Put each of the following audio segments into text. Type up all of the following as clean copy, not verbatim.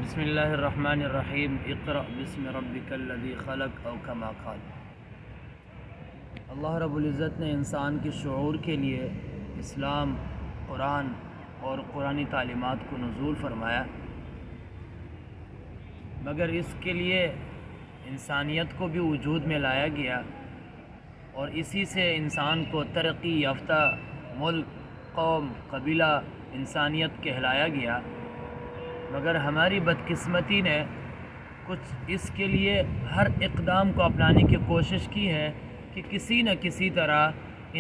بسم اللہ الرحمن الرحیم اقرأ بسم ربک الذی خلق او کما قال۔ اللہ رب العزت نے انسان کے شعور کے لیے اسلام، قرآن اور قرآنی تعلیمات کو نزول فرمایا، مگر اس کے لیے انسانیت کو بھی وجود میں لایا گیا اور اسی سے انسان کو ترقی یافتہ ملک، قوم، قبیلہ، انسانیت کہلایا گیا۔ مگر ہماری بدقسمتی نے کچھ اس کے لیے ہر اقدام کو اپنانے کی کوشش کی ہے کہ کسی نہ کسی طرح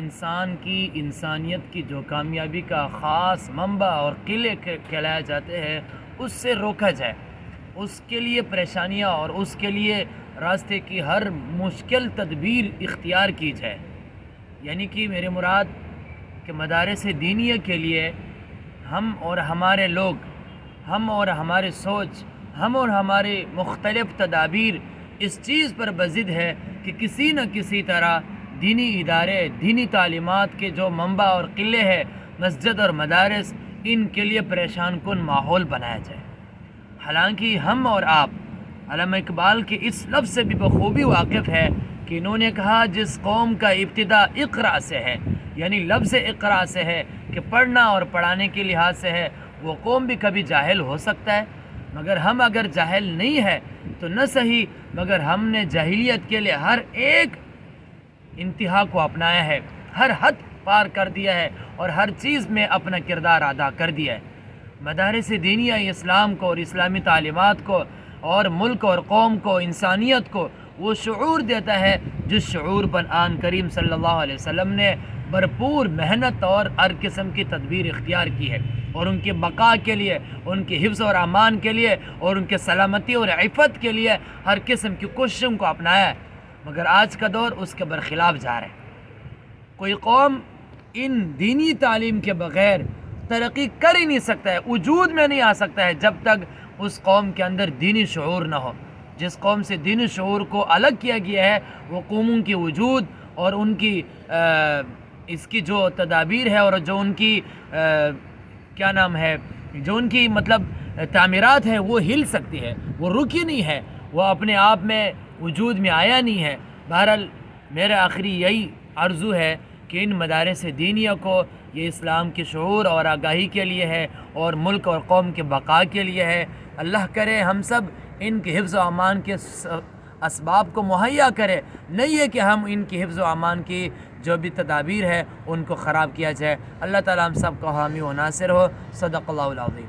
انسان کی انسانیت کی جو کامیابی کا خاص منبع اور قلعے کہلائے جاتے ہیں اس سے روکا جائے، اس کے لیے پریشانیاں اور اس کے لیے راستے کی ہر مشکل تدبیر اختیار کی جائے۔ یعنی کہ میرے مراد کہ مدارس دینیہ کے لیے ہم اور ہمارے لوگ، ہم اور ہمارے سوچ، ہم اور ہمارے مختلف تدابیر اس چیز پر بضد ہے کہ کسی نہ کسی طرح دینی ادارے، دینی تعلیمات کے جو منبع اور قلعے ہیں، مسجد اور مدارس، ان کے لیے پریشان کن ماحول بنایا جائے۔ حالانکہ ہم اور آپ علامہ اقبال کے اس لفظ سے بھی بخوبی واقف ہے کہ انہوں نے کہا جس قوم کا ابتدا اقرا سے ہے، یعنی لفظ اقرا سے ہے کہ پڑھنا اور پڑھانے کے لحاظ سے ہے، وہ قوم بھی کبھی جاہل ہو سکتا ہے۔ مگر ہم اگر جاہل نہیں ہے تو نہ صحیح، مگر ہم نے جاہلیت کے لیے ہر ایک انتہا کو اپنایا ہے، ہر حد پار کر دیا ہے اور ہر چیز میں اپنا کردار ادا کر دیا ہے۔ مدارس دینیہ اسلام کو اور اسلامی تعلیمات کو اور ملک اور قوم کو، انسانیت کو وہ شعور دیتا ہے جس شعور پر آن کریم صلی اللہ علیہ وسلم نے بھرپور محنت اور ہر قسم کی تدبیر اختیار کی ہے، اور ان کی بقا کے لیے، ان کے حفظ اور امان کے لیے اور ان کے سلامتی اور عفت کے لیے ہر قسم کی کوششوں کو اپنایا ہے۔ مگر آج کا دور اس کے برخلاف جا رہا ہے۔ کوئی قوم ان دینی تعلیم کے بغیر ترقی کر ہی نہیں سکتا ہے، وجود میں نہیں آ سکتا ہے جب تک اس قوم کے اندر دینی شعور نہ ہو۔ جس قوم سے دینی شعور کو الگ کیا گیا ہے وہ قوموں کی وجود اور ان کی اس کی جو تدابیر ہے اور جو ان کی کیا نام ہے، جو ان کی مطلب تعمیرات ہے وہ ہل سکتی ہے، وہ رکی نہیں ہے، وہ اپنے آپ میں وجود میں آیا نہیں ہے۔ بہرحال میرا آخری یہی آرزو ہے کہ ان مدارس دینیہ کو یہ اسلام کے شعور اور آگاہی کے لیے ہے اور ملک اور قوم کے بقا کے لیے ہے۔ اللہ کرے ہم سب ان کے حفظ و امان کے اسباب کو مہیا کرے، نہیں ہے کہ ہم ان کی حفظ و امان کی جو بھی تدابیر ہے ان کو خراب کیا جائے۔ اللہ تعالی ہم سب کو حامی و ناصر ہو۔ صدق اللہ العظیم۔